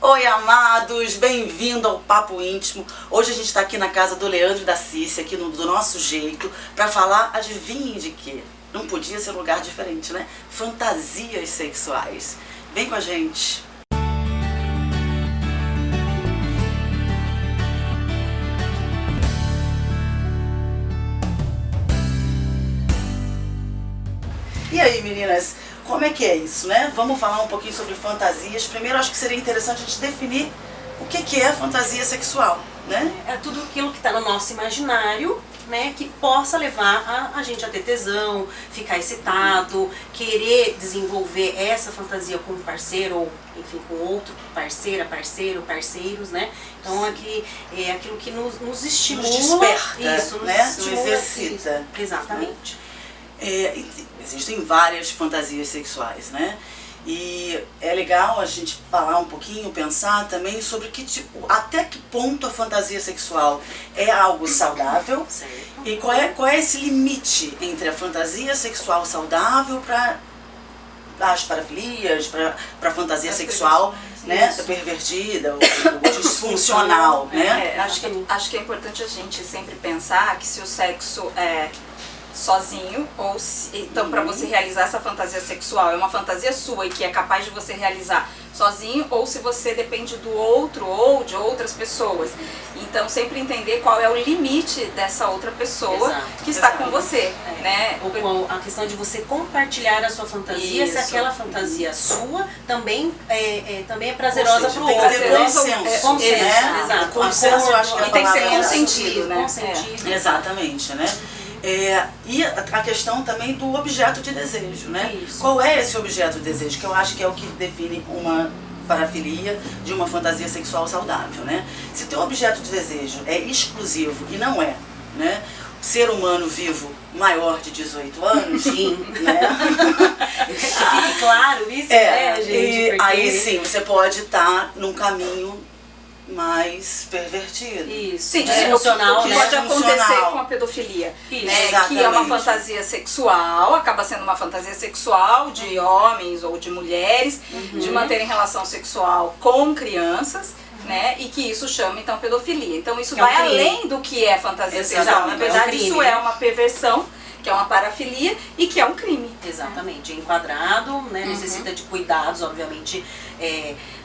Oi, amados, bem-vindo ao Papo Íntimo. Hoje a gente está aqui na casa do Leandro e da Cícia, aqui do nosso jeito, para falar, adivinhe de quê? Não podia ser um lugar diferente, né? Fantasias sexuais. Vem com a gente. E aí, meninas? Como é que é isso, né? Vamos falar um pouquinho sobre fantasias. Primeiro, acho que seria interessante a gente definir o que é fantasia sexual, né? É tudo aquilo que está no nosso imaginário, né, que possa levar a gente a ter tesão, ficar excitado, querer desenvolver essa fantasia com um parceiro ou, enfim, com outro parceira, parceiro, parceiros, né? Então aqui é aquilo que nos estimula, nos desperta, isso, nos né? estimula, Nos exercita. isso, exatamente. Existem várias fantasias sexuais, né? E é legal a gente falar um pouquinho, pensar também sobre até que ponto a fantasia sexual é algo saudável. Certo. E qual é esse limite entre a fantasia sexual saudável para as parafilias, para a fantasia sexual, né, pervertida ou disfuncional, né? Acho que é importante a gente sempre pensar que se o sexo é sozinho, ou se, então para você realizar essa fantasia sexual é uma fantasia sua e que é capaz de você realizar sozinho, ou se você depende do outro ou de outras pessoas. Então sempre entender qual é o limite dessa outra pessoa que está com você, né? Ou com a questão de você compartilhar a sua fantasia, se aquela fantasia sua também é prazerosa para o outro. Tem que ter consenso, né? Exato. Consenso, eu acho que é a e tem que ser palavra consentido, né? Exatamente, né? E a questão também do objeto de desejo, né? Isso. Qual é esse objeto de desejo? Que eu acho que é o que define uma parafilia de uma fantasia sexual saudável, né? Se teu objeto de desejo é exclusivo e não é, né? Ser humano vivo maior de 18 anos, sim, né? Que fique claro isso, né, gente? E porque... aí sim, você pode estar num caminho mais pervertido. Isso, sim, disfuncional, o que né? pode acontecer com a pedofilia, Isso, né? exatamente. Que é uma fantasia sexual, acaba sendo uma fantasia sexual de homens ou de mulheres, de manterem relação sexual com crianças, né? E que isso chama então pedofilia. Então isso vai além do que é fantasia sexual. Na verdade, isso é uma perversão, que é uma parafilia e que é um crime. Exatamente, é enquadrado, né? Necessita de cuidados, obviamente,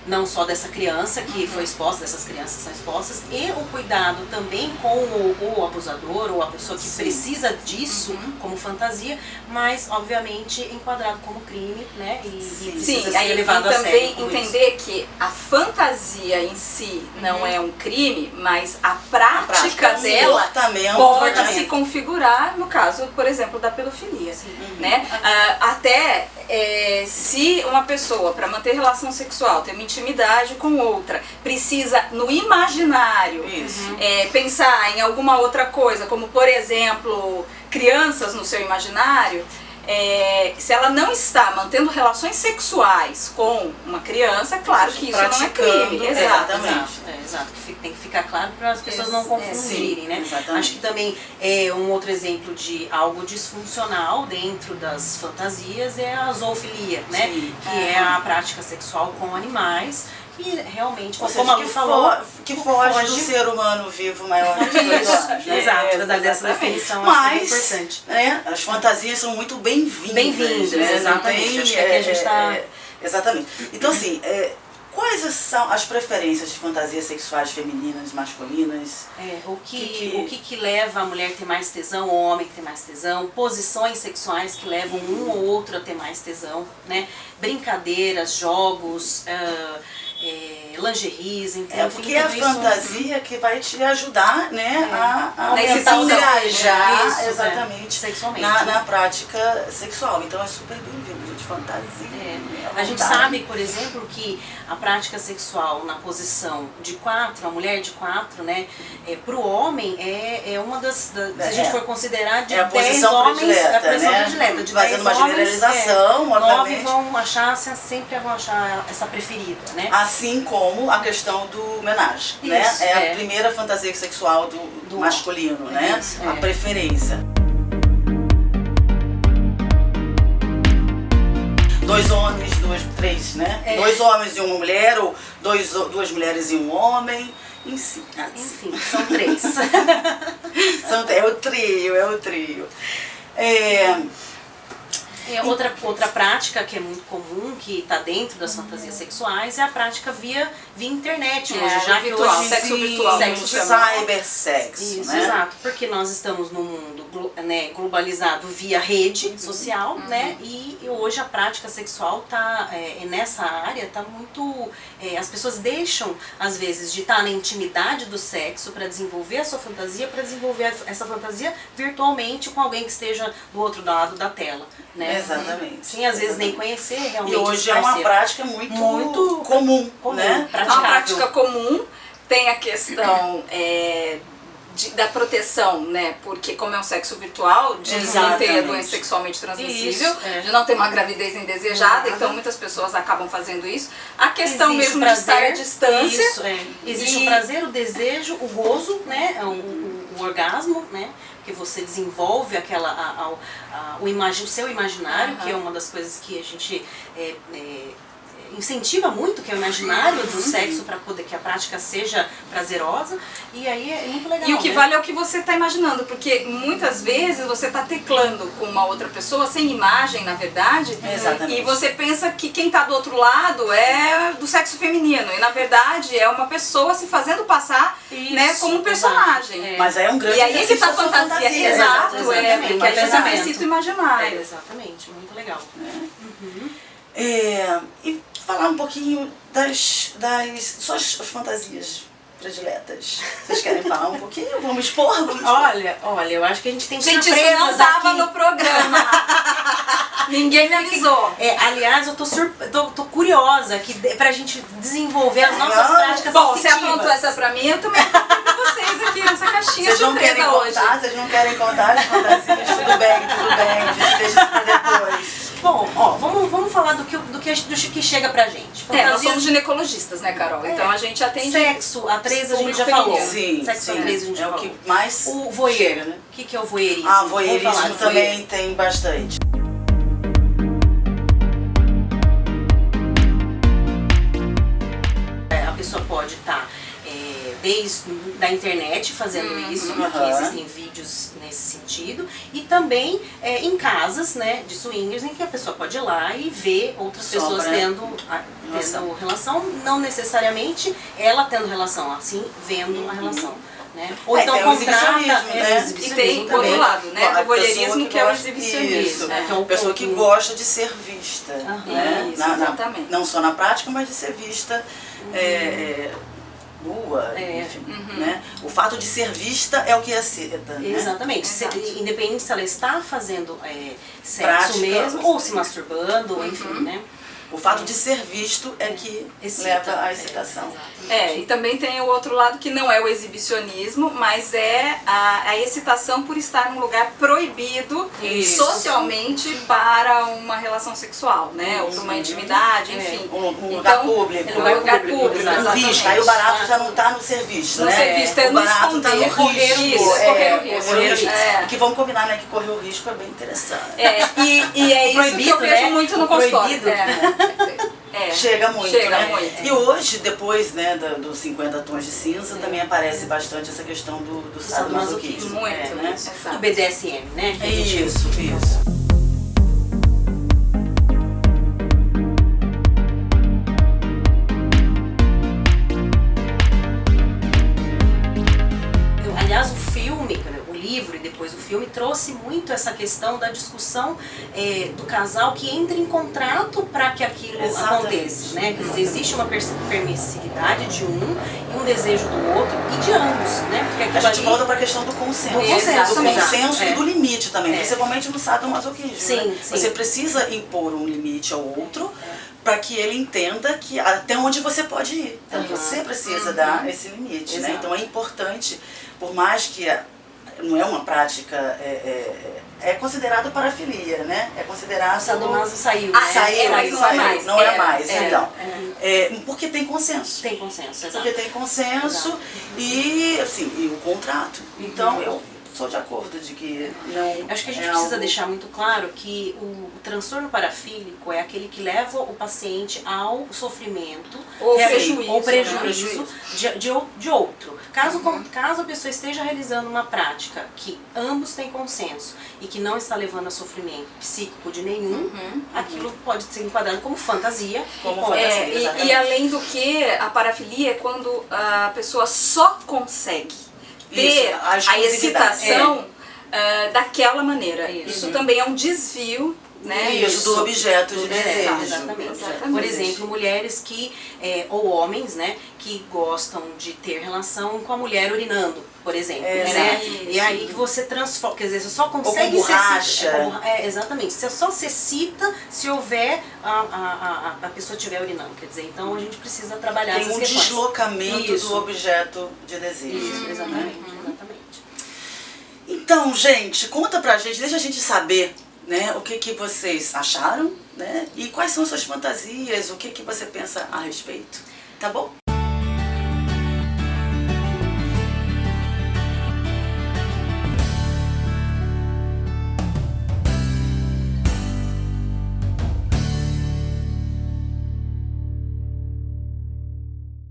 não só dessa criança que foi exposta, dessas crianças são expostas, e o cuidado também com o abusador ou a pessoa que precisa disso como fantasia, mas obviamente enquadrado como crime, né? E precisa ser levado a sério. E também entender que a fantasia em si não é um crime, mas a prática dela pode se configurar no caso, por exemplo, da pedofilia, né? Até se uma pessoa, para manter relação sexual, ter uma intimidade com outra, precisa no imaginário pensar em alguma outra coisa, como por exemplo crianças no seu imaginário, se ela não está mantendo relações sexuais com uma criança, claro que isso não é crime. Exatamente. Exato, tem que ficar claro para as pessoas não confundirem, né? Exatamente. Acho que também um outro exemplo de algo disfuncional dentro das fantasias é a zoofilia, né? Que é a prática sexual com animais, que realmente, como a Lu falou, que foge do ser humano vivo maior de 18 anos. Né? Exato, dessa definição mas, acho que é importante. Né, as fantasias são muito bem-vindas. Bem-vindas, né? exatamente. Acho que aqui a gente está... Exatamente. Então, assim, quais são as preferências de fantasias sexuais femininas, masculinas? O que leva a mulher a ter mais tesão, o homem a ter mais tesão, posições sexuais que levam um ou outro a ter mais tesão, né? Brincadeiras, jogos, lingeries, então, porque é a fantasia que vai te ajudar, né, a aumentar o engajar exatamente sexualmente, na prática sexual. Então é super bem-vindo, gente, fantasia. A gente sabe, por exemplo, que a prática sexual na posição de 4, a mulher de 4, né, para o homem é uma das, se a gente for considerar, de 10 homens, é a posição predileta. De fazendo 10 uma generalização, homens, 9 obviamente. vão achar, sempre vão achar essa preferida, né? Assim como a questão do menage, né? É a primeira fantasia sexual do masculino, né? A preferência. Dois homens, três, né? 2 homens e uma mulher, ou 2 mulheres e um homem. Enfim, são 3. É o trio. Outra prática que é muito comum, que está dentro das fantasias sexuais, é a prática via internet hoje, já virtual, que hoje sexo virtual, cybersexo. Isso, né? Exato, porque nós estamos num mundo globalizado via rede social, né? E hoje a prática sexual tá nessa área tá muito, as pessoas deixam às vezes de estar na intimidade do sexo para desenvolver a sua fantasia, para desenvolver essa fantasia virtualmente com alguém que esteja do outro lado da tela, né? Exatamente. Sem às vezes nem conhecer realmente. E hoje é uma prática muito comum, né? É uma prática comum, tem a questão da proteção, né? Porque como é um sexo virtual, de não ter doença sexualmente transmissível, de não ter uma gravidez indesejada, então muitas pessoas acabam fazendo isso. A questão existe mesmo de estar à distância. Isso, existe o prazer, o desejo, o gozo, né? O orgasmo, né? Que você desenvolve o seu imaginário, que é uma das coisas que a gente incentiva muito, que é o imaginário do sexo, para poder que a prática seja prazerosa, e aí é muito legal. E o que vale é o que você está imaginando, porque muitas vezes você está teclando com uma outra pessoa, sem imagem, na verdade, Exatamente. E você pensa que quem está do outro lado é do sexo feminino, e na verdade é uma pessoa se fazendo passar, né, como um personagem. Mas aí é um grande E aí é que está a fantasia. Exato, porque é esse exercício imaginário. Exatamente, muito legal. E falar um pouquinho das suas fantasias prediletas. Vocês querem falar um pouquinho? Vamos expor? Olha, eu acho que a gente tem Gente, surpresas isso não estava aqui no programa. Ninguém me avisou. Aliás, eu tô curiosa pra gente desenvolver as nossas práticas Bom, sensitivas. você aprontou essa pra mim, eu também aprontei pra vocês aqui nessa caixinha surpresa hoje. Vocês não querem contar as fantasias? Tudo bem, a gente deixa isso pra depois. Bom, vamos falar do que chega pra gente. Nós somos ginecologistas, né, Carol? Então a gente atende... Sexo, a 3 a gente já falou. Sim, sexo a 3 a gente já falou. É o que mais o voyeur, chega, né? O que é o voyeurismo? Voyeurismo também tem bastante. A pessoa pode estar desde da internet fazendo isso, porque existem vídeos nesse sentido, e também em casas, né, de swingers, em que a pessoa pode ir lá e ver outras pessoas tendo relação, não necessariamente ela tendo relação, assim, vendo a relação. Né? Ou então contrata e tem o outro lado, né? O voyeurismo, que é o exibicionismo. Que é uma pessoa que gosta de ser vista. Né? Exatamente. Não só na prática, mas de ser vista nua, enfim, né? O fato de ser vista é o que excita, né? Exatamente. Independente se ela está fazendo sexo prática, mesmo, ou se masturbando, ou enfim, né? O fato de ser visto é que leva à excitação. E também tem o outro lado que não é o exibicionismo, mas é a excitação por estar num lugar proibido socialmente para uma relação sexual, né? Ou para uma intimidade, enfim. Um lugar público. Um lugar público, exatamente. Risco. Aí o barato já não está no ser visto, né? No ser visto é no barato está no risco. Correr o risco. Que vamos combinar, né? Que correr o risco é bem interessante. E é isso que eu vejo muito no consultório. Chega muito, né? E hoje, depois, né, dos 50 tons de cinza, também aparece bastante essa questão do sadomasoquismo. Muito, né? Do BDSM, né? Isso. Aliás, o livro e depois o filme trouxe muito essa questão da discussão do casal que entra em contrato para que aquilo aconteça, né? Quer dizer, existe uma permissividade de um e um desejo do outro e de ambos, né? Porque a gente volta para a questão do consenso. Do consenso e do limite também, principalmente no sadomasoquismo. Sim. Você precisa impor um limite ao outro para que ele entenda que até onde você pode ir. Então você precisa dar esse limite, né? Então é importante, por mais que não é uma prática, é considerado parafilia, né? É considerado... O sadomaso saiu. Não é mais. Então, porque tem consenso. Tem consenso, exato. Porque tem consenso e, assim, e o contrato. Então, eu sou de acordo de que não. Acho que a gente precisa deixar muito claro que o transtorno parafílico é aquele que leva o paciente ao sofrimento ou prejuízo de outro. Caso a pessoa esteja realizando uma prática que ambos têm consenso e que não está levando a sofrimento psíquico de nenhum, aquilo pode ser enquadrado como fantasia. E além do que, a parafilia é quando a pessoa só consegue ter a excitação daquela maneira. Isso também é um desvio, né? Isso, do objeto de desejo. Exatamente. Por exemplo, mulheres que, ou homens, né, que gostam de ter relação com a mulher urinando, por exemplo. Né? E aí que você transforma, quer dizer, você só consegue exatamente, você só se excita se houver a pessoa estiver urinando, quer dizer, então a gente precisa trabalhar essas questões. Tem um deslocamento do objeto de desejo. Isso, exatamente. Então, gente, conta pra gente, deixa a gente saber, né, o que vocês acharam, né, e quais são suas fantasias, o que você pensa a respeito, tá bom?